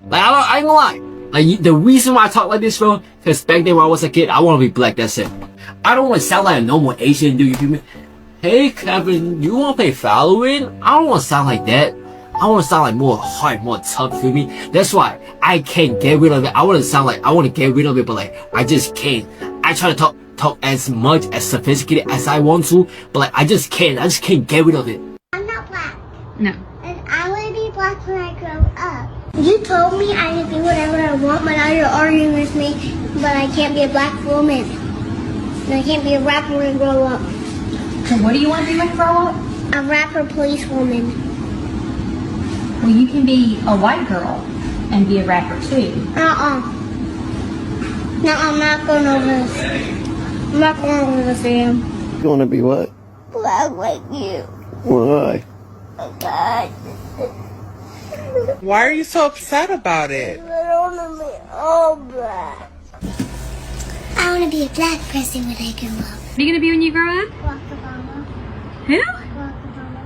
Like, I ain't gonna lie. Like, the reason why I talk like this, bro, because back then when I was a kid, I want to be black, that's it. I don't want to sound like a normal Asian dude, you feel me? Hey, Kevin, you want to play Valorant? I don't want to sound like that. I want to sound like more hard, more tough, you feel me? That's why I can't get rid of it. I want to sound like I want to get rid of it, but like, I just can't. I try to talk as much, as sophisticated as I want to, but like, I just can't get rid of it. I'm not black. No. And I want to be black when I grow up. You told me I can be whatever I want, but now you're arguing with me, but I can't be a black woman. And I can't be a rapper when I grow up. So what do you want to be when you grow up? A rapper policewoman. Well, you can be a white girl and be a rapper too. No, I'm not going over this. I'm not going over this, Sam. You want to be what? Black like you. Why? God. Why are you so upset about it? I don't want to be all black. I want to be a black person when I grow up. What are you going to be when you grow up? Barack Obama. Who? Barack Obama.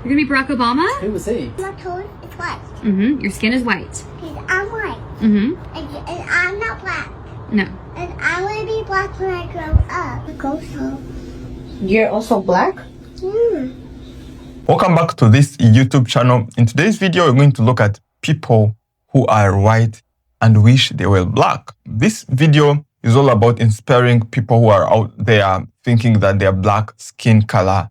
You're going to be Barack Obama? Who was he? My color is white. Mm-hmm. Your skin is white. Because I'm white. Mm-hmm. And I'm not black. No. And I want to be black when I grow up. Go so. You're also black? Welcome back to this YouTube channel. In today's video, we're going to look at people who are white and wish they were black. This video is all about inspiring people who are out there thinking that their black skin color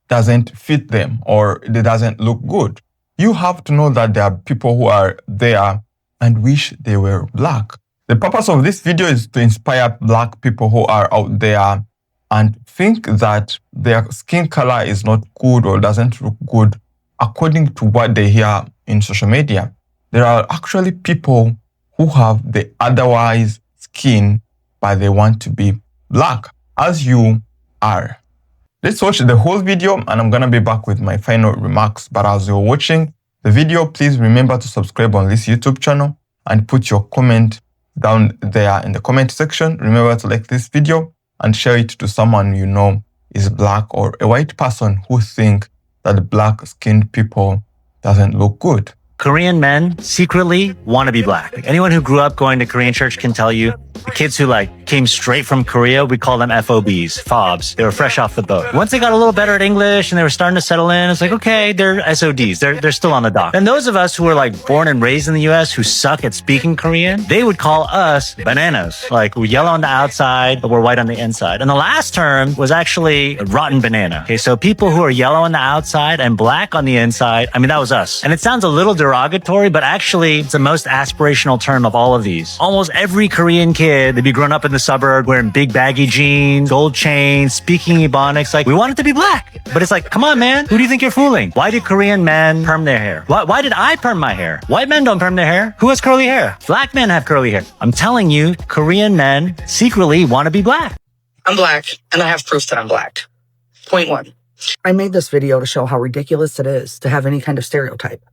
doesn't fit them or it doesn't look good. You have to know that there are people who are there and wish they were black. The purpose of this video is to inspire black people who are out there and think that their skin color is not good or doesn't look good according to what they hear in social media. There are actually people who have the otherwise skin, but they want to be black, as you are. Let's watch the whole video and I'm gonna be back with my final remarks. But as you're watching the video, please remember to subscribe on this YouTube channel and put your comment down there in the comment section. Remember to like this video and share it to someone you know is black or a white person who think that black-skinned people doesn't look good. Korean men secretly want to be black. Like anyone who grew up going to Korean church can tell you, the kids who came straight from Korea, we call them FOBs, FOBs. They were fresh off the boat. Once they got a little better at English and they were starting to settle in, it's like, okay, they're SODs. They're still on the dock. And those of us who were born and raised in the US who suck at speaking Korean, they would call us bananas. Like we're yellow on the outside, but we're white on the inside. And the last term was actually rotten banana. Okay, so people who are yellow on the outside and black on the inside, I mean, that was us. And it sounds a little derogatory, but actually it's the most aspirational term of all of these. Almost every Korean kid, they'd be grown up in the suburb wearing big baggy jeans, gold chains, speaking Ebonics. We want it to be black. But it's like, come on, man. Who do you think you're fooling? Why do Korean men perm their hair? Why did I perm my hair? White men don't perm their hair. Who has curly hair? Black men have curly hair. I'm telling you, Korean men secretly want to be black. I'm black, and I have proof that I'm black. Point one. I made this video to show how ridiculous it is to have any kind of stereotype.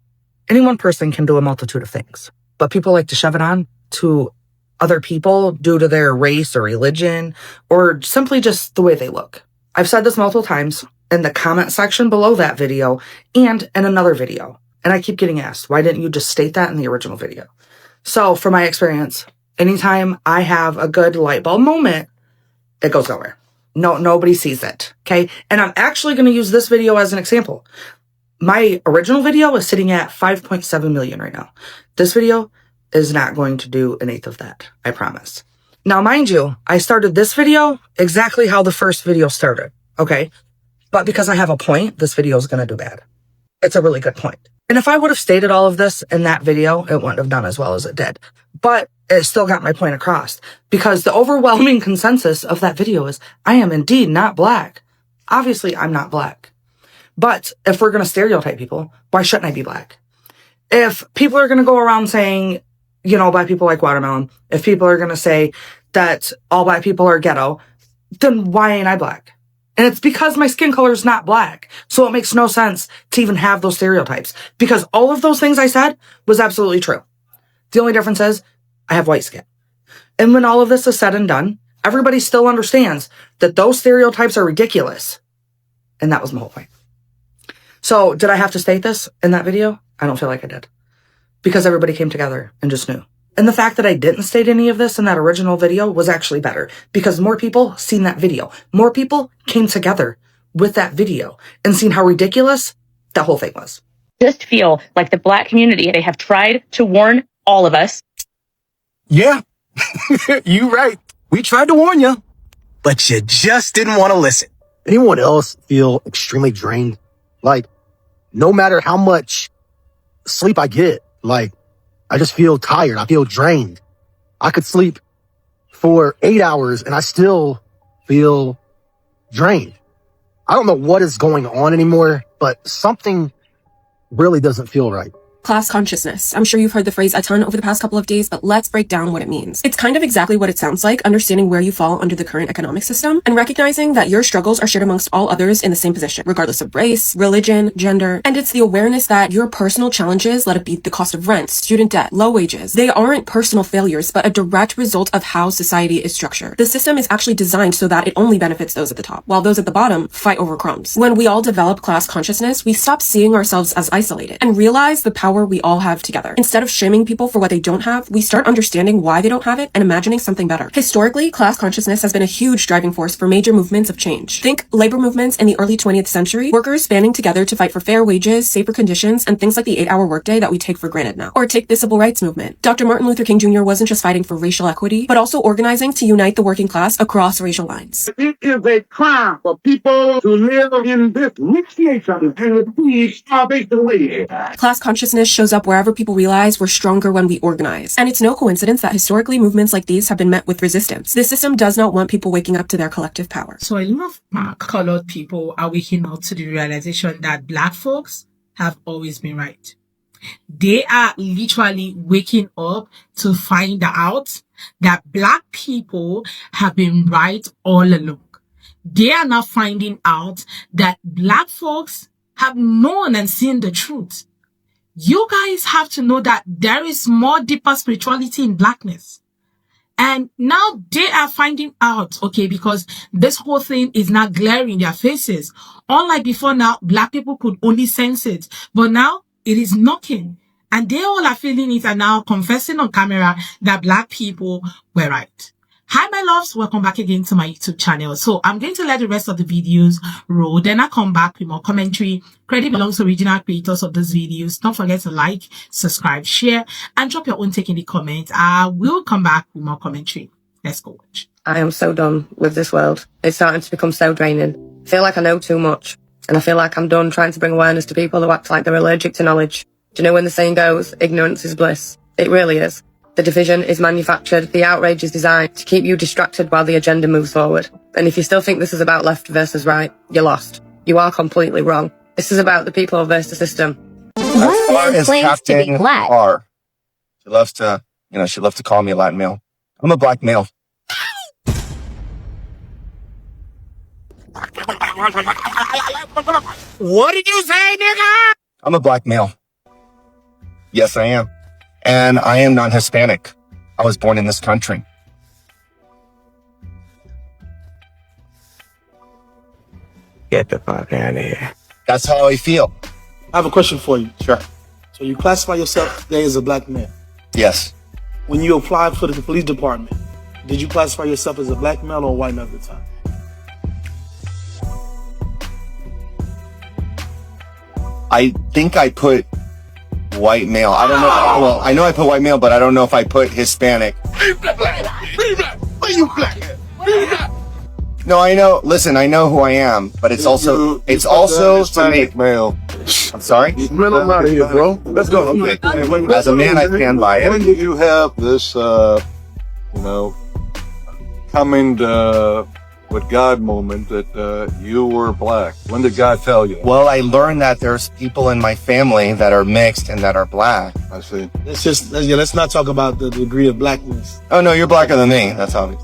Any one person can do a multitude of things, but people like to shove it on to other people due to their race or religion, or simply just the way they look. I've said this multiple times in the comment section below that video and in another video. And I keep getting asked, why didn't you just state that in the original video? So from my experience, anytime I have a good light bulb moment, it goes nowhere. Nobody sees it. Okay. And I'm actually going to use this video as an example. My original video is sitting at 5.7 million right now. This video is not going to do an eighth of that. I promise. Now, mind you, I started this video exactly how the first video started. Okay. But because I have a point, this video is going to do bad. It's a really good point. And if I would have stated all of this in that video, it wouldn't have done as well as it did. But it still got my point across because the overwhelming consensus of that video is I am indeed not black. Obviously, I'm not black. But if we're going to stereotype people, why shouldn't I be black? If people are going to go around saying, you know, black people like watermelon, if people are going to say that all black people are ghetto, then why ain't I black? And it's because my skin color is not black. So it makes no sense to even have those stereotypes because all of those things I said was absolutely true. The only difference is I have white skin. And when all of this is said and done, everybody still understands that those stereotypes are ridiculous. And that was my whole point. So did I have to state this in that video? I don't feel like I did. because everybody came together and just knew. And the fact that I didn't state any of this in that original video was actually better because more people seen that video. More people came together with that video and seen how ridiculous that whole thing was. Just feel like the Black community, they have tried to warn all of us. Yeah, you right. We tried to warn you, but you just didn't want to listen. Anyone else feel extremely drained? Like, no matter how much sleep I get, like, I just feel tired. I feel drained. I could sleep for 8 hours and I still feel drained. I don't know what is going on anymore, but something really doesn't feel right. Class consciousness. I'm sure you've heard the phrase a ton over the past couple of days, but let's break down what it means. It's kind of exactly what it sounds like, understanding where you fall under the current economic system and recognizing that your struggles are shared amongst all others in the same position, regardless of race, religion, gender. And it's the awareness that your personal challenges, let it be the cost of rent, student debt, low wages, they aren't personal failures, but a direct result of how society is structured. The system is actually designed so that it only benefits those at the top, while those at the bottom fight over crumbs. When we all develop class consciousness, we stop seeing ourselves as isolated and realize the power we all have together. Instead of shaming people for what they don't have, we start understanding why they don't have it and imagining something better. Historically, class consciousness has been a huge driving force for major movements of change. Think labor movements in the early 20th century, workers banding together to fight for fair wages, safer conditions, and things like the 8-hour workday that we take for granted now. Or take the civil rights movement. Dr. Martin Luther King Jr. wasn't just fighting for racial equity, but also organizing to unite the working class across racial lines. It is a crime for people to live in this rich nation and be starvation. Class consciousness shows up wherever people realize we're stronger when we organize. And it's no coincidence that historically movements like these have been met with resistance. The system does not want people waking up to their collective power. So a lot of colored people are waking up to the realization that Black folks have always been right. They are literally waking up to find out that Black people have been right all along. They are now finding out that Black folks have known and seen the truth. You guys have to know that there is more deeper spirituality in Blackness. And now they are finding out, okay, because this whole thing is now glaring in their faces. Unlike before now, Black people could only sense it. But now it is knocking. And they all are feeling it and now confessing on camera that Black people were right. Hi, my loves. Welcome back again to my YouTube channel. So I'm going to let the rest of the videos roll. Then I come back with more commentary. Credit belongs to original creators of these videos. Don't forget to like, subscribe, share, and drop your own take in the comments. I will come back with more commentary. Let's go watch. I am so done with this world. It's starting to become so draining. I feel like I know too much. And I feel like I'm done trying to bring awareness to people who act like they're allergic to knowledge. Do you know when the saying goes, ignorance is bliss? It really is. The division is manufactured, the outrage is designed to keep you distracted while the agenda moves forward. And if you still think this is about left versus right, you're lost. You are completely wrong. This is about the people versus the system. One man claims to be Black. She loves to call me a Latin male. I'm a Black male. What did you say, nigga? I'm a Black male. Yes, I am. And I am non-Hispanic. I was born in this country. Get the fuck out of here. That's how I feel. I have a question for you. Sure. So you classify yourself today as a Black man? Yes. When you applied for the police department, did you classify yourself as a Black male or white male at the time? I think I put white male. I don't know. Well, I know I put white male, but I don't know if I put Hispanic. No, I know. Listen, I know who I am, but it's also to make male. I'm sorry. Man, I'm out of here, bro. Let's go. Okay. As a man, I stand by it. When did you have this, coming with God moment that you were Black? When did God tell you? Well, I learned that there's people in my family that are mixed and that are Black. I see. Let's not talk about the degree of Blackness. Oh no, you're blacker than me. That's obvious.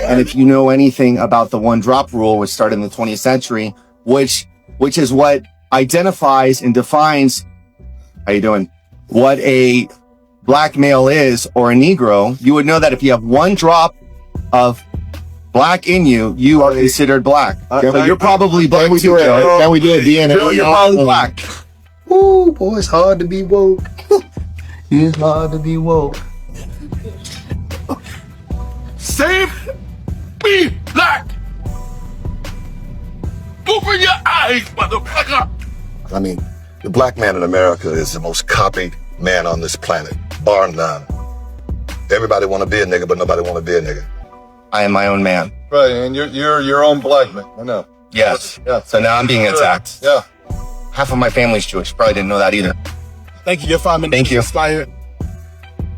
And if you know anything about the one drop rule, which started in the 20th century, which is what identifies and defines, how you doing, what a Black male is or a Negro, you would know that if you have one drop of black in you, you are considered black. So you're probably black too, Joe. Can we do a DNA? You're probably black. Ooh, boy, it's hard to be woke. It's hard to be woke. Say, be black. Open your eyes, motherfucker. I mean, the black man in America is the most copied man on this planet, bar none. Everybody want to be a nigga, but nobody want to be a nigga. I am my own man. Right, and you're your own black man. I know. Yes. Yeah. So now I'm being attacked. Yeah. Half of my family's Jewish. Probably didn't know that either. Thank you. Your 5 minutes. Thank you. Expired.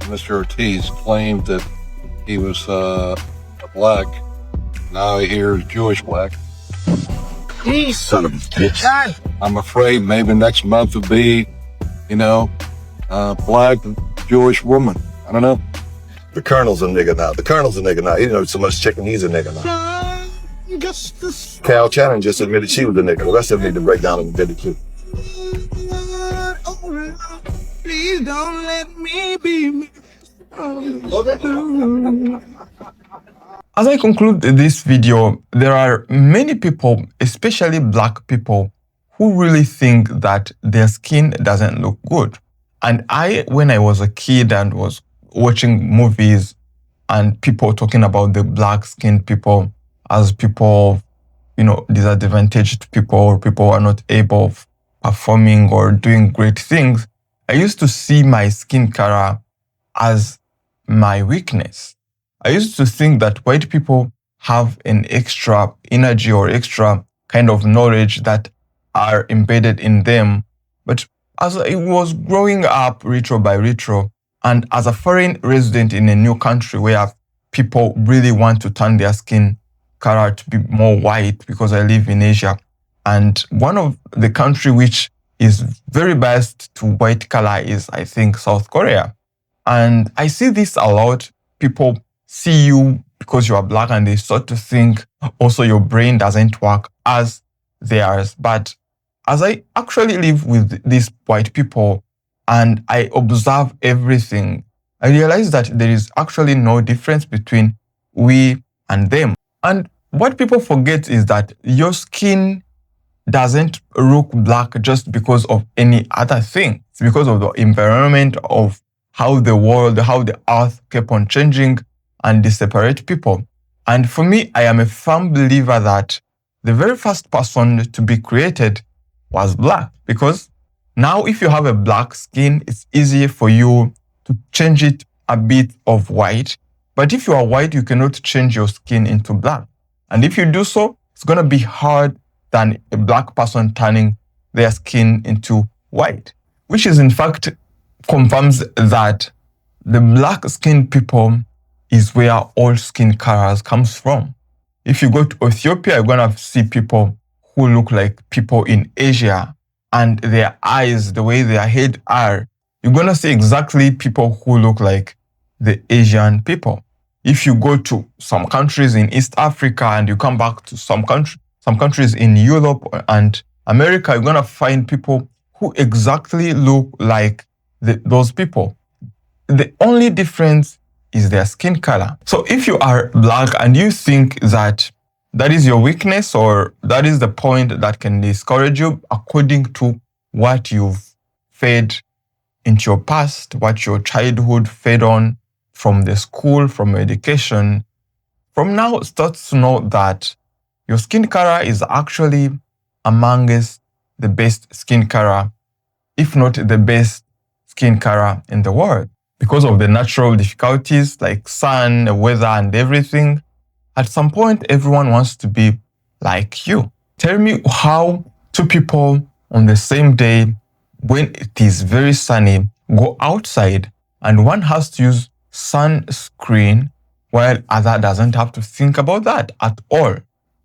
Mr. Ortiz claimed that he was a black. Now he hears Jewish black. Peace. Son of a bitch. I'm afraid maybe next month will be, black Jewish woman. I don't know. The Colonel's a nigga now. The Colonel's a nigga now. He knows so much chicken, he's a nigga now. Cal Channon just admitted she was a nigga. The rest of them need to break down and admit it too. Please don't let me be me. As I conclude this video, there are many people, especially black people, who really think that their skin doesn't look good. And when I was a kid and was watching movies and people talking about the black skinned people as people, disadvantaged people or people who are not able of performing or doing great things, I used to see my skin color as my weakness. I used to think that white people have an extra energy or extra kind of knowledge that are embedded in them. But as I was growing up retro by retro, and as a foreign resident in a new country where people really want to turn their skin color to be more white, because I live in Asia, and one of the country which is very biased to white color is, I think, South Korea. And I see this a lot. People see you because you are black and they start to think also your brain doesn't work as theirs. But as I actually live with these white people and I observe everything, I realize that there is actually no difference between we and them. And what people forget is that your skin doesn't look black just because of any other thing. It's because of the environment, of how the world, how the earth kept on changing and they separate people. And for me, I am a firm believer that the very first person to be created was black, because now if you have a black skin, it's easier for you to change it a bit of white. But if you are white, you cannot change your skin into black. And if you do so, it's going to be hard than a black person turning their skin into white, which is in fact confirms that the black skinned people is where all skin colors comes from. If you go to Ethiopia, you're going to see people who look like people in Asia, and their eyes, the way their head are, you're going to see exactly people who look like the Asian people. If you go to some countries in East Africa and you come back to some countries in Europe and America, you're going to find people who exactly look like those people. The only difference is their skin color. So if you are black and you think that that is your weakness or that is the point that can discourage you according to what you've fed into your past, what your childhood fed on from the school, from education, from now start to know that your skin color is actually amongst the best skin color, if not the best skin color in the world. Because of the natural difficulties like sun, weather, and everything, at some point, everyone wants to be like you. Tell me how two people on the same day, when it is very sunny, go outside and one has to use sunscreen while other doesn't have to think about that at all.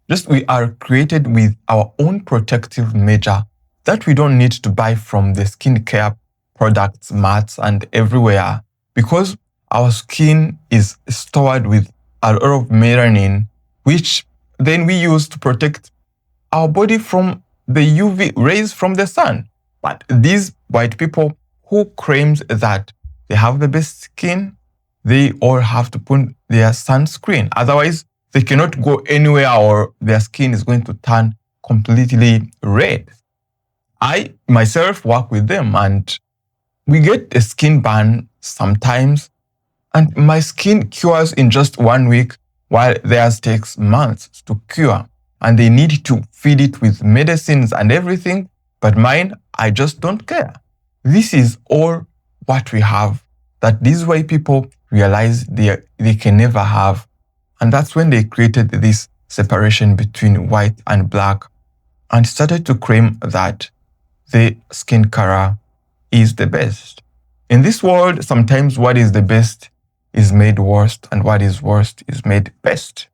Just we are created with our own protective measure that we don't need to buy from the skincare products, mats, and everywhere, because our skin is stored with a lot of melanin, which then we use to protect our body from the UV rays from the sun. But these white people who claims that they have the best skin, they all have to put their sunscreen. Otherwise, they cannot go anywhere or their skin is going to turn completely red. I myself work with them and we get a skin burn sometimes, and my skin cures in just 1 week while theirs takes months to cure. And they need to feed it with medicines and everything, but mine, I just don't care. This is all what we have that these white people realize they can never have. And that's when they created this separation between white and black and started to claim that the skin color is the best. In this world, sometimes what is the best is made worst, and what is worst is made best.